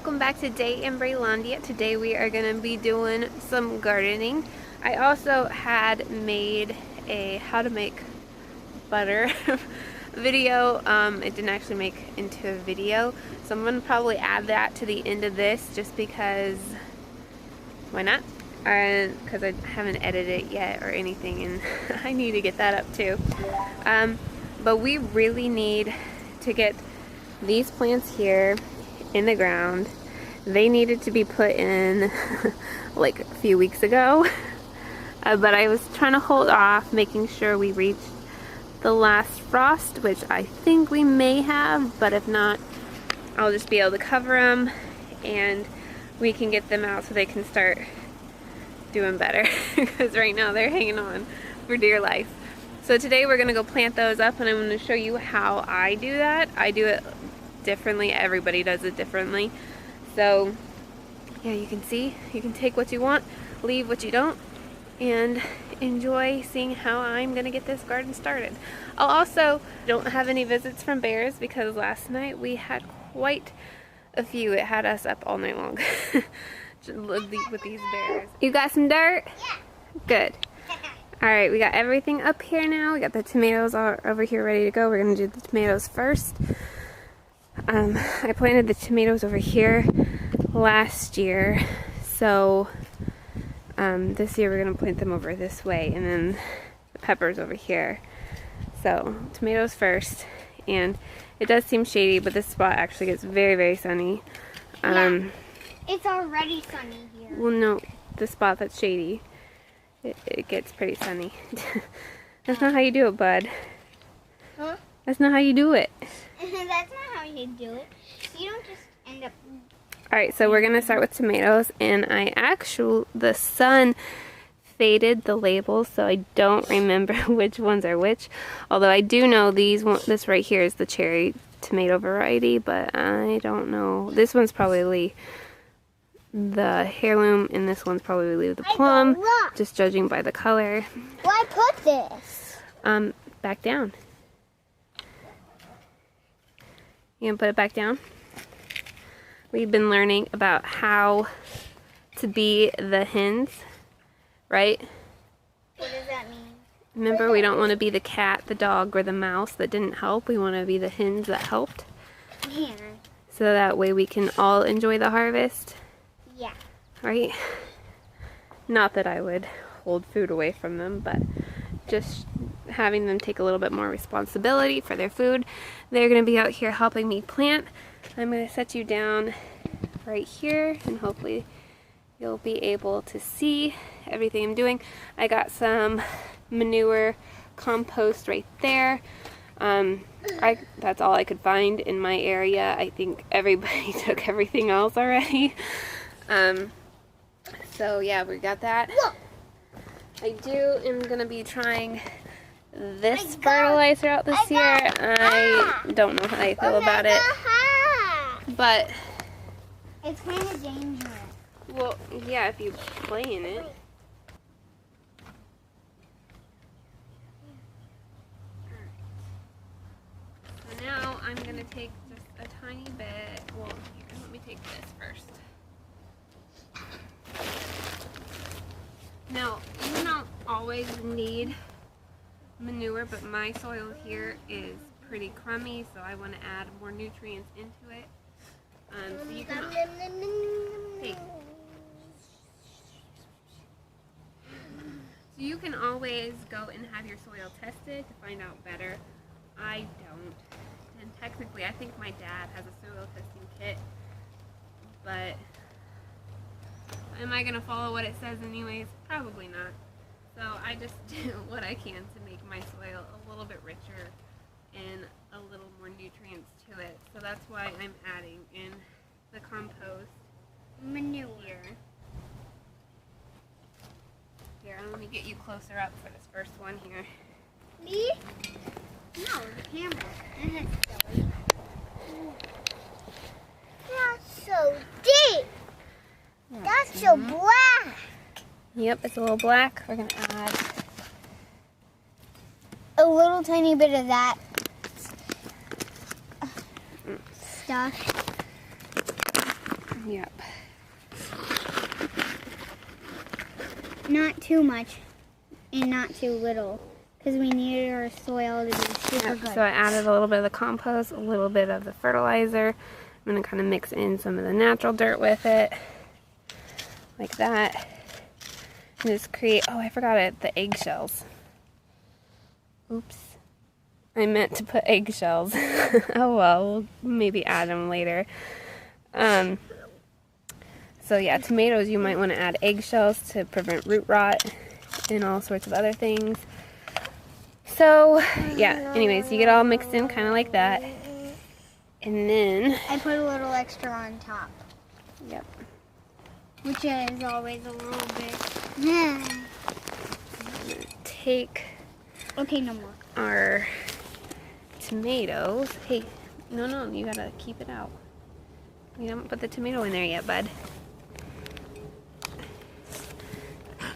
welcome back to Day in Braylandia. Today we are going to be doing some gardening. I also had made a how to make butter video. It didn't actually make into a video, so I'm going to probably add that to the end of this just because why not? Because I haven't edited it yet or anything, and I need to get that up too. But we really need to get these plants here in the ground. They needed to be put in like a few weeks ago, but I was trying to hold off, making sure we reached the last frost, which I think we may have, but if not, I'll just be able to cover them and we can get them out so they can start doing better because right now they're hanging on for dear life. So today we're gonna go plant those up, and I'm gonna show you how I do that. I do it differently. Everybody does it differently. So yeah, you can see, you can take what you want, leave what you don't, and enjoy seeing how I'm gonna get this garden started. I'll also don't have any visits from bears because last night we had quite a few. It had us up all night long with these bears. You got some dirt? Yeah. Good. Alright, we got everything up here now. We got the tomatoes all over here ready to go. We're going to do the tomatoes first. I planted the tomatoes over here last year, so this year we're going to plant them over this way, and then the peppers over here. So tomatoes first, and it does seem shady, but this spot actually gets very, very sunny. Yeah, it's already sunny here. Well, no, the spot that's shady, it gets pretty sunny. That's not how you do it, bud. Huh? That's not how you do it. That's not how you do it. You don't just end up... Alright, so we're going to start with tomatoes, and the sun faded the labels, so I don't remember which ones are which. Although I do know this right here is the cherry tomato variety, but I don't know. This one's probably the heirloom, and this one's probably the plum, just judging by the color. Why put this? Back down. You gonna put it back down? We've been learning about how to be the hens, right? What does that mean? Remember, we don't want to be the cat, the dog, or the mouse that didn't help. We want to be the hens that helped. Yeah. So that way we can all enjoy the harvest. Yeah. Right? Not that I would hold food away from them, but just having them take a little bit more responsibility for their food. They're going to be out here helping me plant. I'm going to set you down right here, and hopefully you'll be able to see everything I'm doing. I got some manure compost right there. That's all I could find in my area. I think everybody took everything else already. So yeah, we got that. I am going to be trying this fertilizer out this year. I don't know how I feel about it, but it's kind of dangerous. Well, yeah, if you play in it. So now I'm going to take just a tiny bit. Well, here, let me take this first. Now, you don't always need manure, but my soil here is pretty crummy, so I want to add more nutrients into it. So you can So you can always go and have your soil tested to find out better. I don't. And technically, I think my dad has a soil testing kit, but am I going to follow what it says anyways? Probably not. So I just do what I can to make my soil a little bit richer and a little more nutrients to it. So that's why I'm adding in the compost Manure. Here, let me get you closer up for this first one here. Me? No, the camera. That's so deep. That's so black. Yep, it's a little black. We're going to add a little tiny bit of that stuff. Yep. Not too much and not too little, because we needed our soil to be super Yep. good. So I added a little bit of the compost, a little bit of the fertilizer. I'm going to kind of mix in some of the natural dirt with it, like that. And just create, oh, I forgot it, the eggshells. Oops. I meant to put eggshells. Oh well, we'll maybe add them later. So yeah, tomatoes, you might want to add eggshells to prevent root rot and all sorts of other things. So yeah, anyways, you get all mixed in kind of like that. And then, I put a little extra on top, yep. which is always a little bit. Take Okay, no more. our tomatoes. Hey, no, you gotta keep it out. We haven't put the tomato in there yet, bud.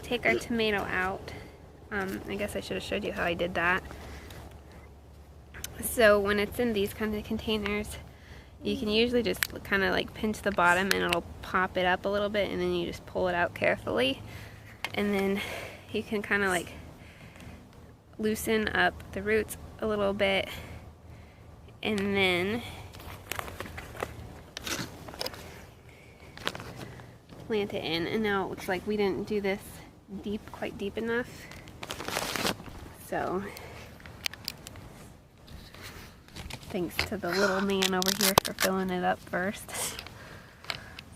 Take our tomato out. I guess I should have showed you how I did that. So when it's in these kind of containers, you can usually just kind of like pinch the bottom and it'll pop it up a little bit, and then you just pull it out carefully. And then you can kind of like loosen up the roots a little bit, and then plant it in. And now it looks like we didn't do this quite deep enough, so thanks to the little man over here for filling it up first.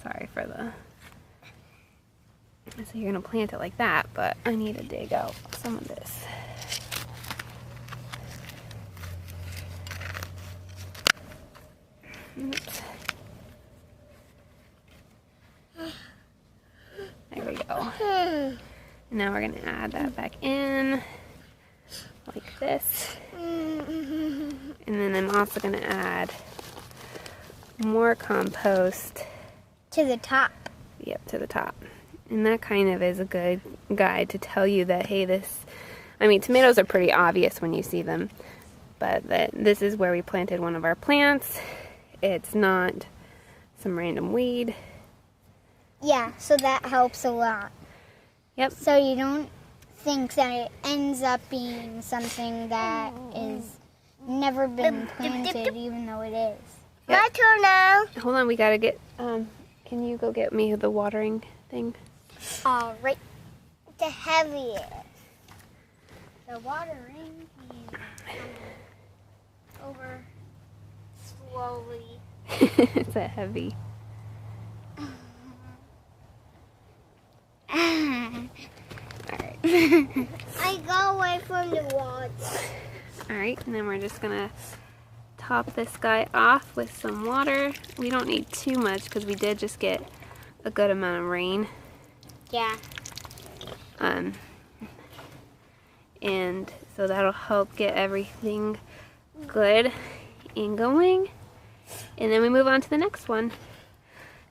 Sorry for the... So you're gonna plant it like that, but I need to dig out some of this. Oops. There we go. And now we're gonna add that back in like this. And then I'm also gonna add more compost. To the top. Yep, to the top. And that kind of is a good guide to tell you that, hey, I mean, tomatoes are pretty obvious when you see them, but that this is where we planted one of our plants. It's not some random weed. Yeah, so that helps a lot. Yep. So you don't think that it ends up being something that is never been planted, even though it is. Yep. My turn now. Hold on, we gotta get, can you go get me the watering thing? All right. The heaviest. The watering is over slowly. It's a heavy. Alright. I go away from the water. Alright, and then we're just gonna top this guy off with some water. We don't need too much because we did just get a good amount of rain. Yeah. And so that'll help get everything good and going. And then we move on to the next one.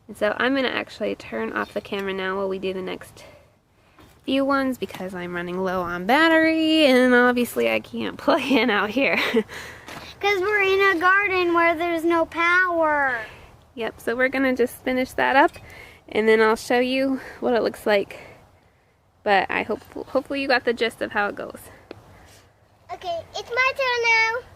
And so I'm going to actually turn off the camera now while we do the next few ones because I'm running low on battery and obviously I can't plug in out here. Because we're in a garden where there's no power. Yep, so we're going to just finish that up and then I'll show you what it looks like. But I hopefully you got the gist of how it goes. Okay, it's my turn now.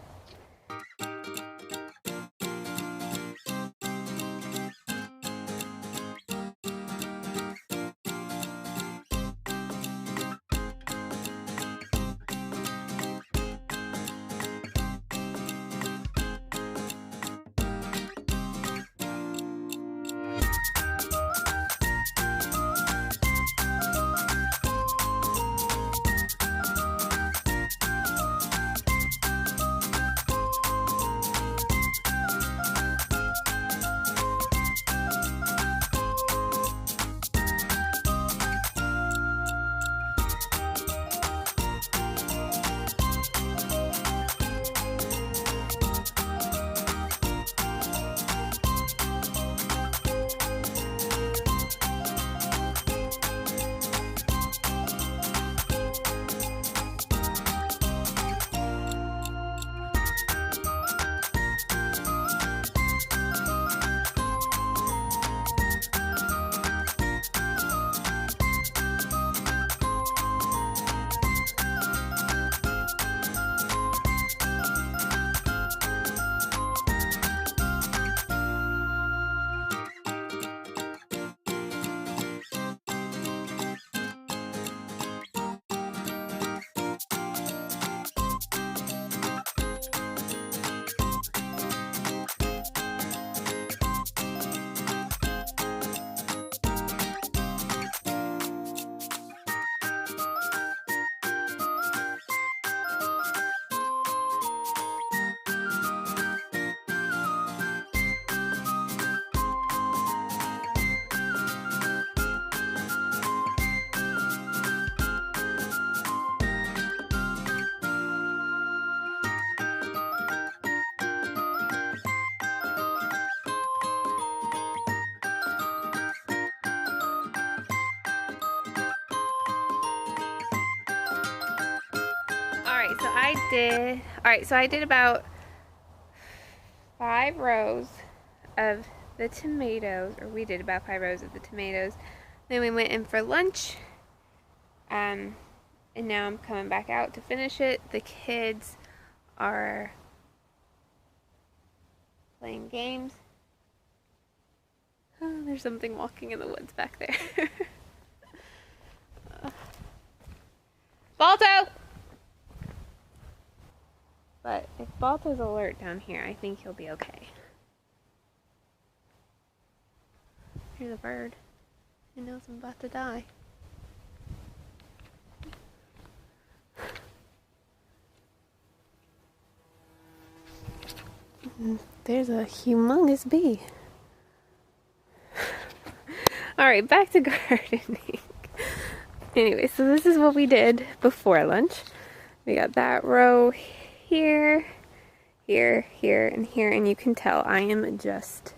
alright, so I did about 5 rows of the tomatoes, or we did about 5 rows of the tomatoes. Then we went in for lunch, and now I'm coming back out to finish it. The kids are playing games. Oh, there's something walking in the woods back there. Balto! But if Balto's alert down here, I think he'll be okay. Here's a bird. He knows I'm about to die. There's a humongous bee. Alright, back to gardening. Anyway, so this is what we did before lunch. We got that row here, here, here, and here, and you can tell I am just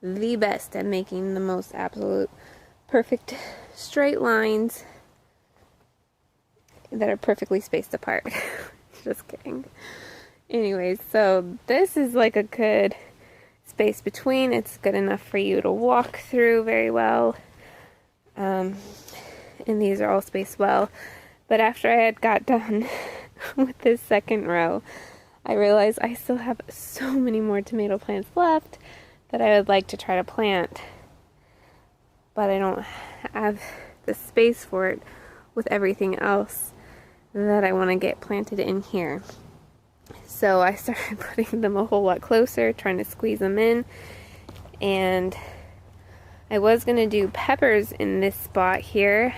the best at making the most absolute perfect straight lines that are perfectly spaced apart. Just kidding. Anyways, so this is like a good space between. It's good enough for you to walk through very well. And these are all spaced well. But after I had got done with this second row, I realized I still have so many more tomato plants left that I would like to try to plant. But I don't have the space for it with everything else that I want to get planted in here. So I started putting them a whole lot closer, trying to squeeze them in. And I was going to do peppers in this spot here,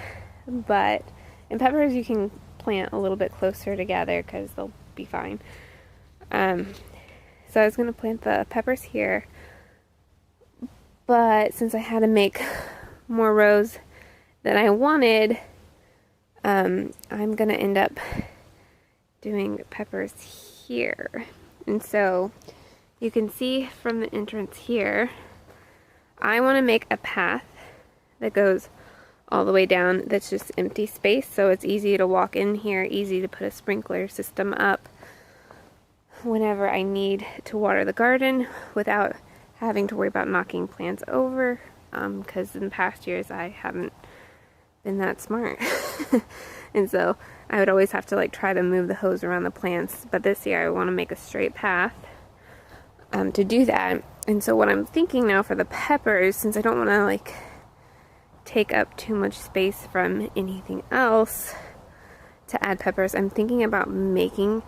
but in peppers you can plant a little bit closer together because they'll be fine. So I was going to plant the peppers here, but since I had to make more rows than I wanted, I'm going to end up doing peppers here. And so you can see from the entrance here, I want to make a path that goes all the way down that's just empty space, so it's easy to walk in here, easy to put a sprinkler system up whenever I need to water the garden without having to worry about knocking plants over, because in past years I haven't been that smart. And so I would always have to like try to move the hose around the plants, but this year I want to make a straight path to do that. And so what I'm thinking now for the peppers, since I don't want to like take up too much space from anything else to add peppers, I'm thinking about making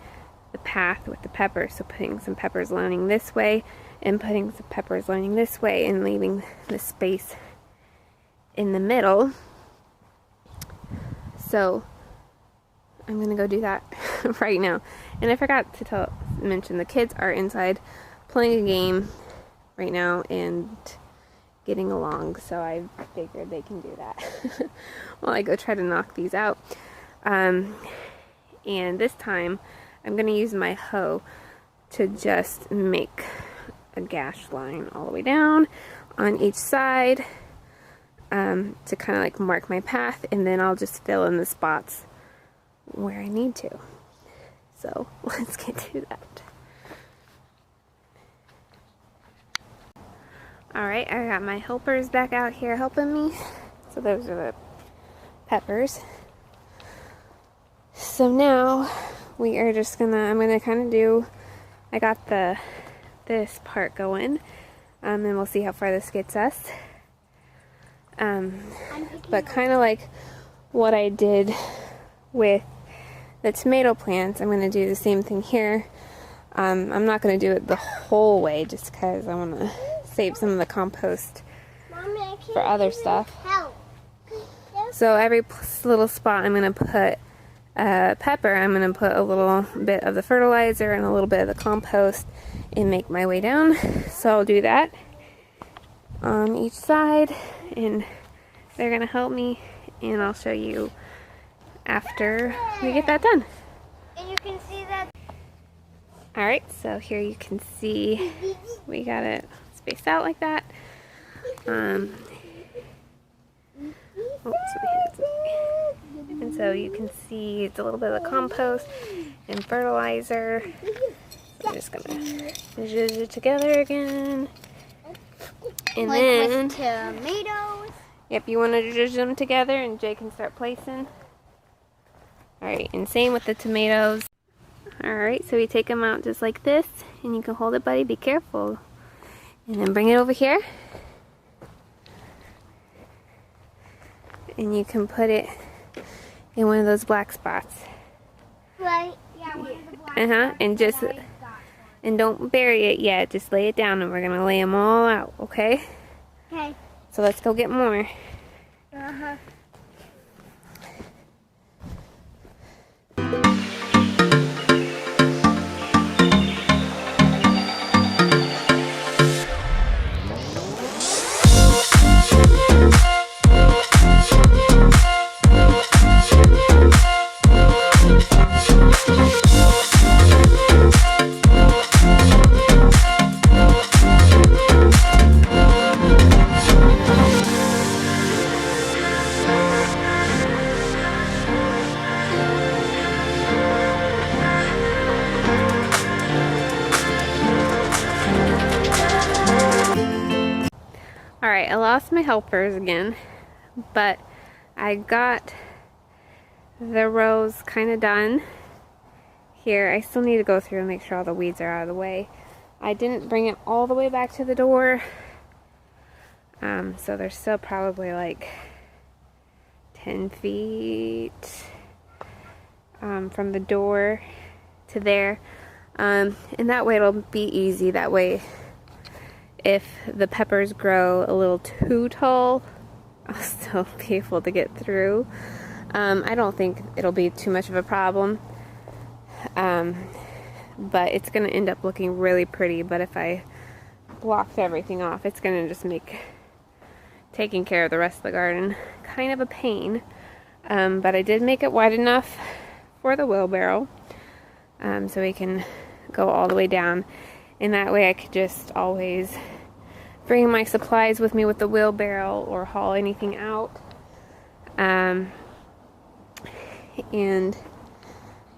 the path with the peppers, so putting some peppers lining this way and putting some peppers lining this way and leaving the space in the middle. So I'm gonna go do that right now. And I forgot to mention the kids are inside playing a game right now and getting along, so I figured they can do that while I go try to knock these out. And this time I'm gonna use my hoe to just make a gash line all the way down on each side, to kind of like mark my path, and then I'll just fill in the spots where I need to. So let's get to that. Alright, I got my helpers back out here helping me. So those are the peppers. So now we are just I'm gonna kind of do, I got this part going, and we'll see how far this gets us. But kind of like what I did with the tomato plants, I'm going to do the same thing here. I'm not going to do it the whole way just because I want to save some of the compost for other stuff. So every little spot I'm going to put pepper, I'm going to put a little bit of the fertilizer and a little bit of the compost and make my way down. So I'll do that on each side, and they're going to help me, and I'll show you after we get that done. And you can see that. Alright, so here you can see we got it spaced out like that. Oops, my hands. And so you can see it's a little bit of compost and fertilizer. So I'm just gonna zhuzh it together again. And like then, with tomatoes. yep, you want to zhuzh them together and Jay can start placing. Alright, and same with the tomatoes. Alright, so we take them out just like this, and you can hold it, buddy, be careful. And then bring it over here. And you can put it in one of those black spots. Right, yeah, one of the black spots And just, that I got one. and don't bury it yet, just lay it down and we're gonna lay them all out, okay? Okay. So let's go get more. Uh-huh. Alright, I lost my helpers again, but I got the rows kind of done here. I still need to go through and make sure all the weeds are out of the way. I didn't bring it all the way back to the door, so there's still probably like 10 feet from the door to there, and that way it'll be easy. That way if the peppers grow a little too tall, I'll still be able to get through. I don't think it'll be too much of a problem, but it's going to end up looking really pretty. But if I blocked everything off, it's going to just make taking care of the rest of the garden kind of a pain. But I did make it wide enough for the wheelbarrow, so we can go all the way down, and that way I could just always bring my supplies with me with the wheelbarrow or haul anything out. And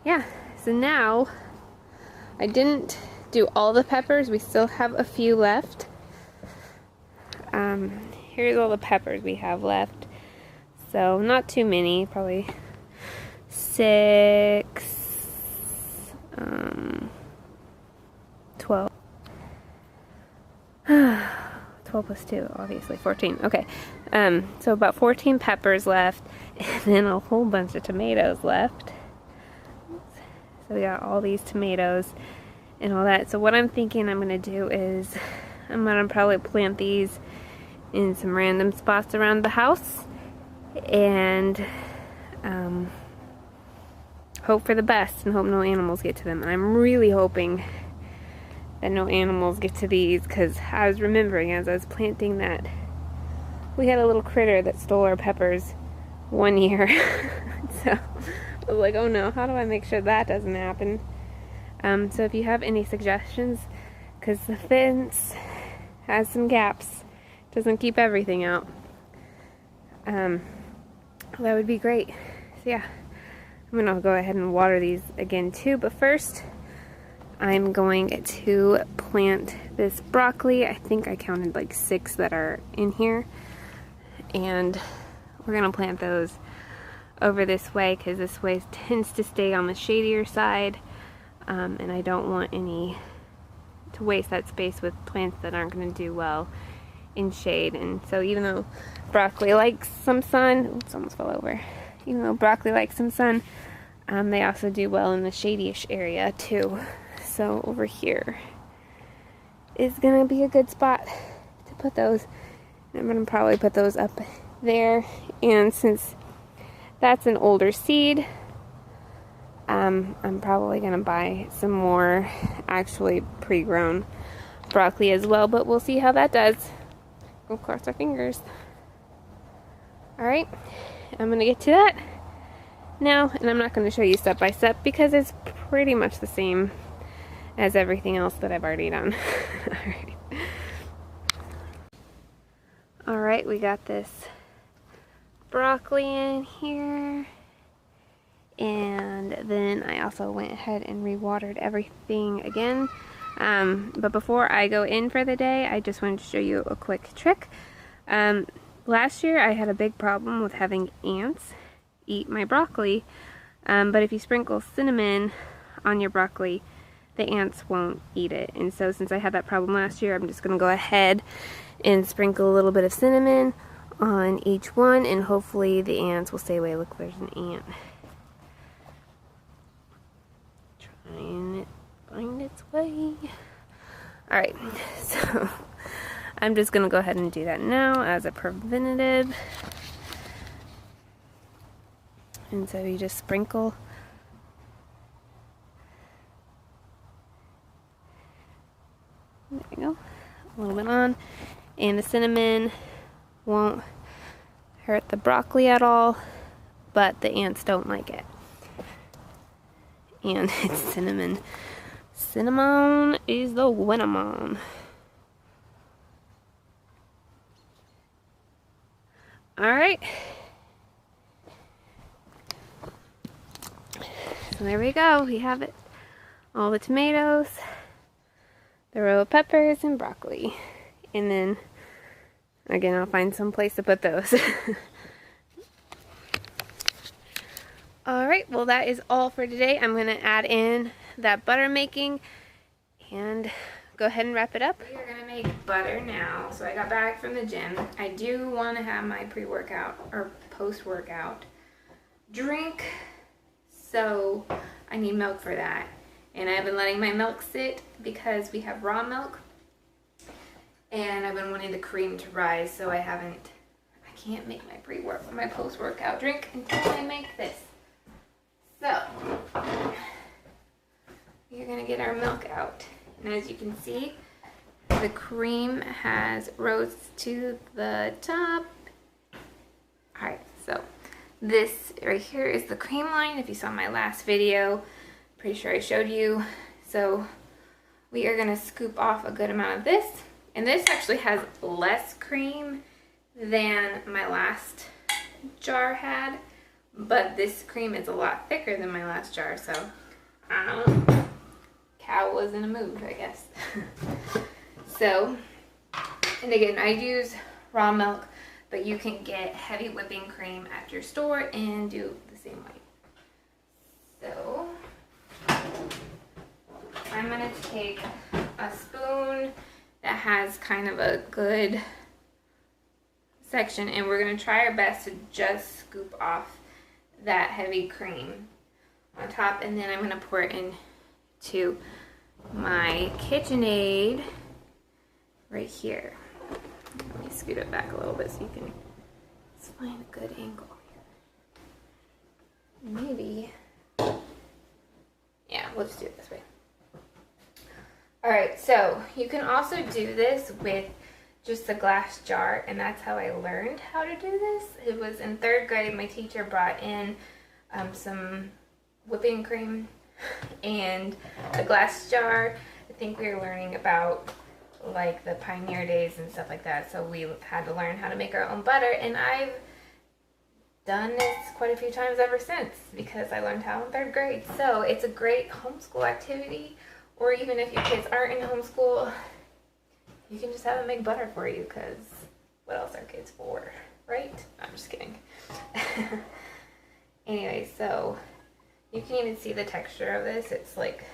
yeah, so now I didn't do all the peppers. We still have a few left. Here's all the peppers we have left. So not too many, probably 6, 12. 12 plus 2, obviously 14. Okay, so about 14 peppers left, and then a whole bunch of tomatoes left. So we got all these tomatoes and all that. So what I'm thinking I'm going to do is I'm going to probably plant these in some random spots around the house, and hope for the best and hope no animals get to them. And I'm really hoping that no animals get to these, because I was remembering as I was planting that we had a little critter that stole our peppers one year. So I was like, oh no, how do I make sure that doesn't happen? So if you have any suggestions, because the fence has some gaps, doesn't keep everything out, that would be great. So yeah, I'm gonna go ahead and water these again too, but first I'm going to plant this broccoli. I think I counted like 6 that are in here, and we're gonna plant those over this way because this way tends to stay on the shadier side, and I don't want any to waste that space with plants that aren't going to do well in shade. And so even though broccoli likes some sun, oops, almost fell over. Even though broccoli likes some sun, they also do well in the shadyish area too. So over here is going to be a good spot to put those. I'm going to probably put those up there, and since that's an older seed, I'm probably going to buy some more actually pre-grown broccoli as well, but we'll see how that does. We'll cross our fingers. Alright, I'm going to get to that now, and I'm not going to show you step by step because it's pretty much the same as everything else that I've already done. Alright, we got this broccoli in here, And then I also went ahead and rewatered everything again. But before I go in for the day, I just wanted to show you a quick trick. Last year I had a big problem with having ants eat my broccoli, but if you sprinkle cinnamon on your broccoli, the ants won't eat it. And so since I had that problem last year, I'm just going to go ahead and sprinkle a little bit of cinnamon on each one, and hopefully the ants will stay away. Look, there's an ant trying to find its way. Alright, so I'm just going to go ahead and do that now as a preventative. And so you just sprinkle. There we go. A little bit on. And the cinnamon won't hurt the broccoli at all, but the ants don't like it. And it's cinnamon. Cinnamon is the winamon. Alright. So there we go. We have it. All the tomatoes, the row of peppers, and broccoli. And then, again, I'll find some place to put those. Alright, well that is all for today. I'm going to add in that butter making and go ahead and wrap it up. We are going to make butter now. So I got back from the gym. I do want to have my pre-workout or post-workout drink, so I need milk for that. And I've been letting my milk sit because we have raw milk, and I've been wanting the cream to rise, so I can't make my post-workout drink until I make this. So, we're going to get our milk out. And as you can see, the cream has rose to the top. Alright, so this right here is the cream line. If you saw my last video, pretty sure I showed you. So we are going to scoop off a good amount of this. And this actually has less cream than my last jar had. But this cream is a lot thicker than my last jar, so I don't know. Cow was in a mood, I guess. So, and again, I use raw milk, but you can get heavy whipping cream at your store and do the same way. So, I'm going to take a spoon that has kind of a good section, and we're going to try our best to just scoop off that heavy cream on top, and then I'm going to pour it into my KitchenAid right here. Let me scoot it back a little bit so you can find a good angle here. Maybe, yeah, we'll just do it this way. Alright, so you can also do this with just a glass jar, and that's how I learned how to do this. It was in 3rd grade. My teacher brought in some whipping cream and a glass jar. I think we were learning about like the pioneer days and stuff like that, so we had to learn how to make our own butter, and I've done this quite a few times ever since because I learned how in 3rd grade. So it's a great homeschool activity, or even if your kids aren't in homeschool, you can just have them make butter for you, because what else are kids for, right? I'm just kidding. Anyway, so you can even see the texture of this. It's like,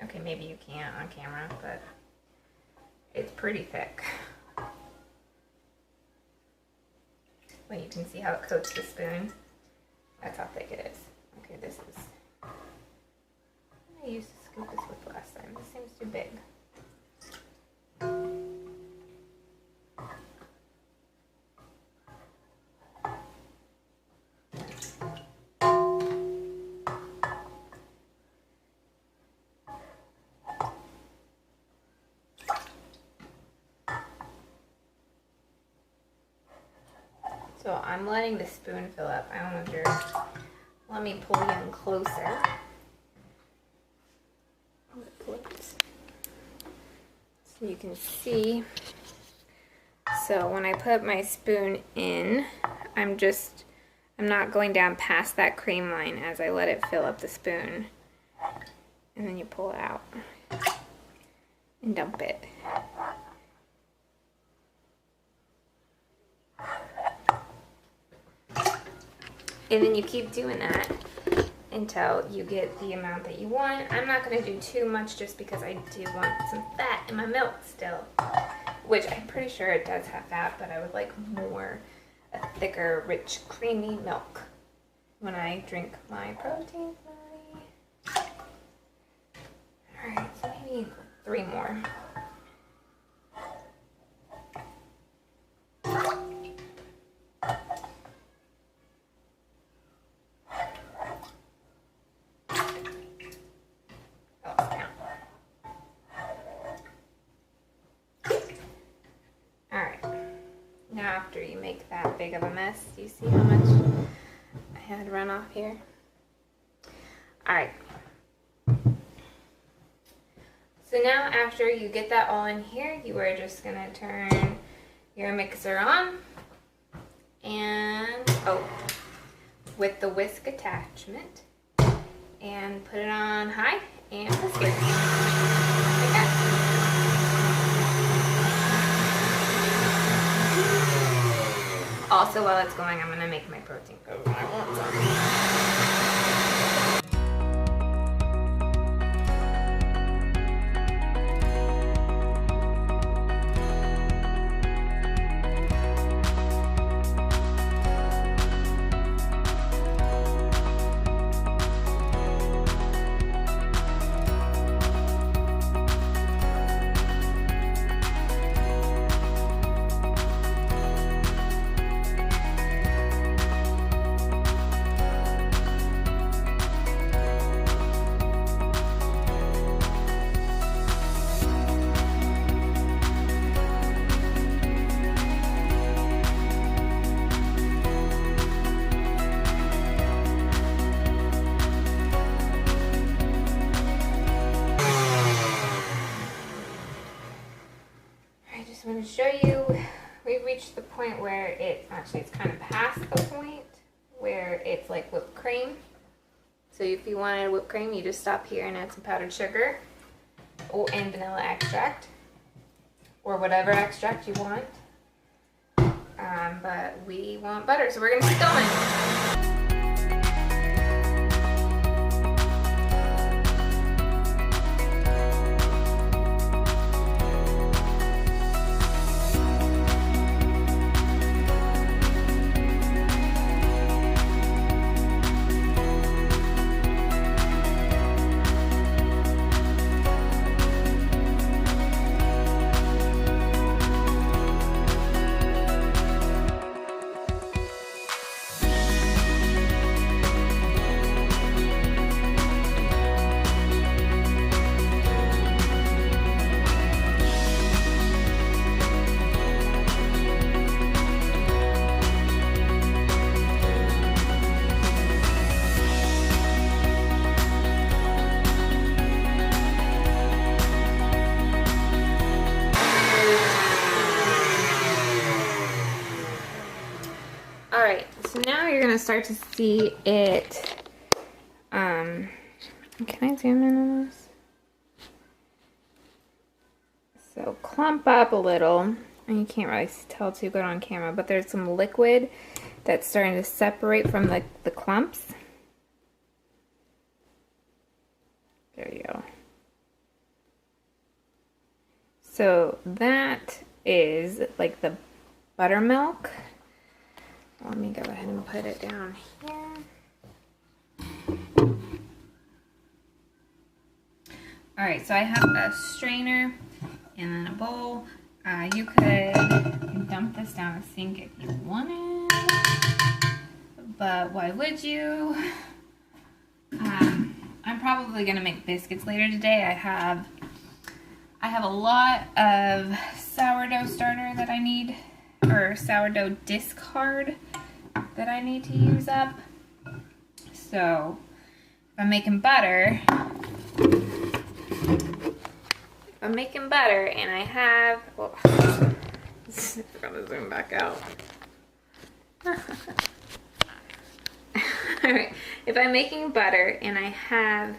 okay, maybe you can't on camera, but it's pretty thick. Well, you can see how it coats the spoon. That's how thick it is. Okay, this is, I used to scoop this with last time. This seems too big. So I'm letting the spoon fill up. I don't know if you're, let me pull you in closer. So you can see. So when I put my spoon in, I'm just I'm not going down past that cream line as I let it fill up the spoon. And then you pull it out and dump it. And then you keep doing that until you get the amount that you want. I'm not going to do too much just because I do want some fat in my milk still. Which I'm pretty sure it does have fat, but I would like more, a thicker, rich, creamy milk when I drink my protein smoothie. Alright, so maybe 3 more. Now after you make that big of a mess, do you see how much I had run off here? Alright. So now after you get that all in here, you are just going to turn your mixer on. And, with the whisk attachment. And put it on high and whisk it. Like that. Also, while it's going, I'm going to make my protein powder. I want some. I'm going to show you, we've reached the point where it's kind of past the point where it's like whipped cream. So if you wanted whipped cream, you just stop here and add some powdered sugar and vanilla extract or whatever extract you want. But we want butter, so we're going to keep going. Alright, so now you're going to start to see it, can I zoom in on this? So clump up a little, and you can't really tell too good on camera, but there's some liquid that's starting to separate from the clumps. There you go. So that is like the buttermilk. Let me go ahead and put it down here. Alright, so I have a strainer and then a bowl. You could dump this down the sink if you wanted, but why would you? I'm probably going to make biscuits later today. I have a lot of sourdough starter that I need, or sourdough discard that I need to use up. So if I'm making butter, and I have, well, I'm gonna zoom back out. Alright, if I'm making butter and I have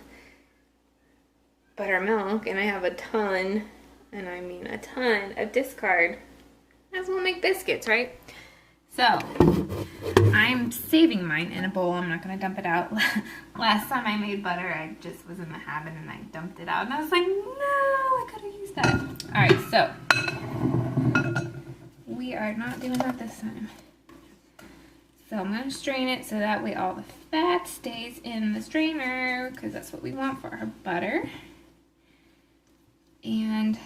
buttermilk and I have a ton, and I mean a ton of discard, might as well make biscuits, right? So, I'm saving mine in a bowl. I'm not going to dump it out. Last time I made butter, I just was in the habit and I dumped it out. And I was like, no, I could have used that. Alright, so, we are not doing that this time. So I'm going to strain it so that way all the fat stays in the strainer, because that's what we want for our butter. And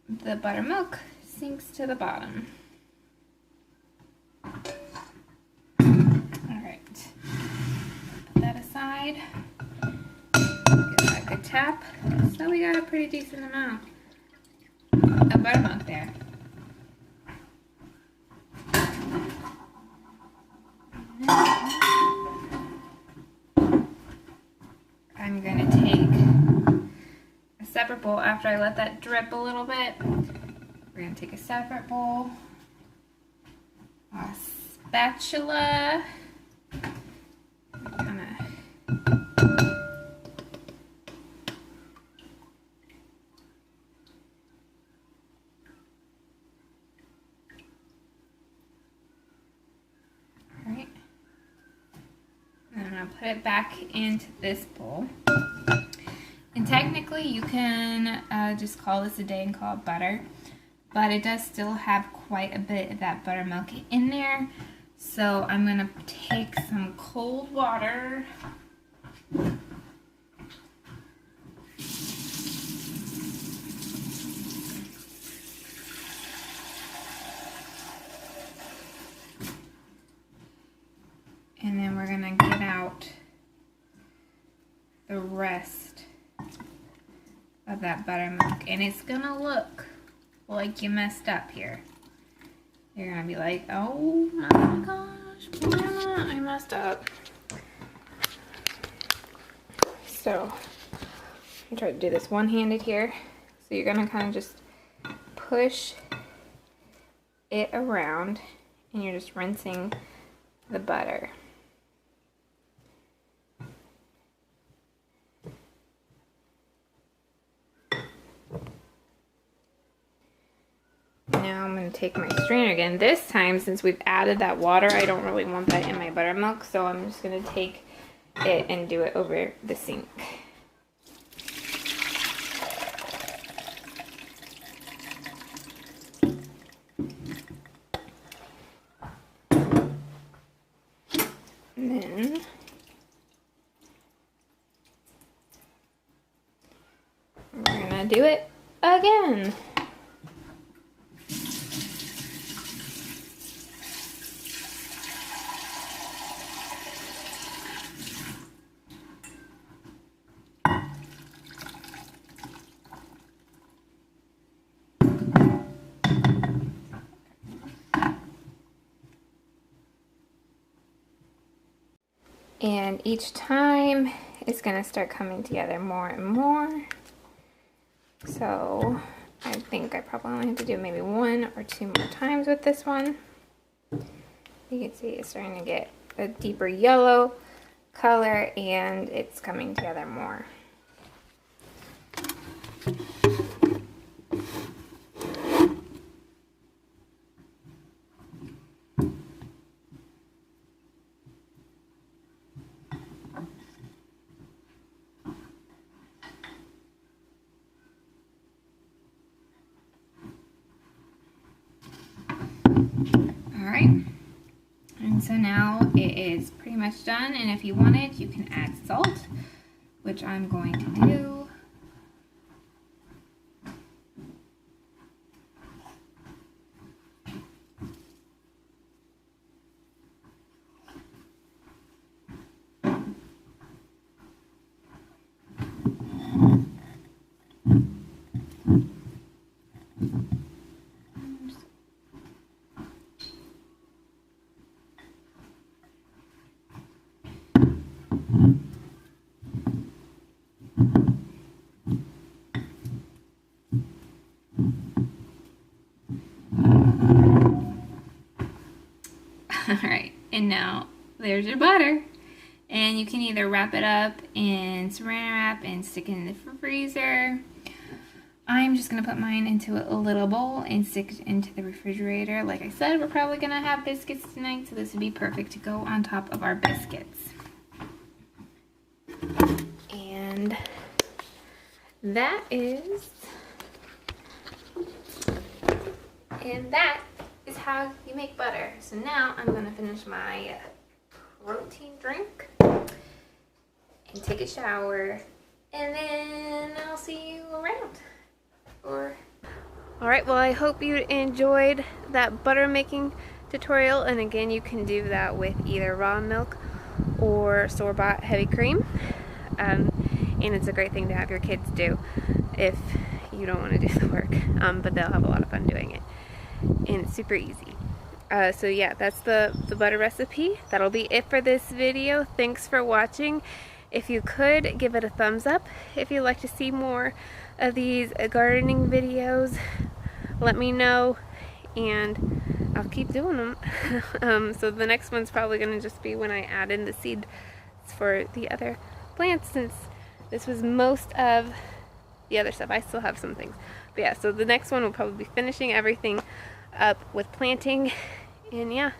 the buttermilk sinks to the bottom. Alright, put that aside. Give that a good tap. So we got a pretty decent amount of buttermilk there. I'm going to take a separate bowl after I let that drip a little bit. We're going to take a separate bowl, a spatula, kind of alright. And I'm going to put it back into this bowl. And technically you can just call this a day and call it butter, but it does still have quite a bit of that buttermilk in there. So I'm going to take some cold water. And then we're going to get out the rest of that buttermilk. And it's going to look like you messed up here. You're going to be like, oh my gosh, Mama, I messed up. So, I'm try to do this one-handed here. So you're going to kind of just push it around and you're just rinsing the butter. Now I'm going to take my strainer again. This time, since we've added that water, I don't really want that in my buttermilk, so I'm just going to take it and do it over the sink. And then we're going to do it again. And each time it's going to start coming together more and more. So I think I probably only have to do maybe 1 or 2 more times with this one. You can see it's starting to get a deeper yellow color and it's coming together more. Alright, and so now it is pretty much done, and if you wanted, you can add salt, which I'm going to do. Alright, and now there's your butter. And you can either wrap it up in saran wrap and stick it in the freezer. I'm just going to put mine into a little bowl and stick it into the refrigerator. Like I said, we're probably going to have biscuits tonight, so this would be perfect to go on top of our biscuits. And that is how you make butter. So now I'm going to finish my protein drink and take a shower, and then I'll see you around. Alright, well, I hope you enjoyed that butter making tutorial, and again, you can do that with either raw milk or store-bought heavy cream, and it's a great thing to have your kids do if you don't want to do the work, but they'll have a lot of fun doing it, and it's super easy. So yeah, that's the butter recipe. That'll be it for this video. Thanks for watching. If you could, give it a thumbs up. If you'd like to see more of these gardening videos, let me know, and I'll keep doing them. So the next one's probably going to just be when I add in the seeds for the other plants, since this was most of the other stuff. I still have some things. But yeah, so the next one will probably be finishing everything up with planting. And yeah,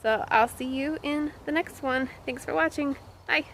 so I'll see you in the next one. Thanks for watching. Bye.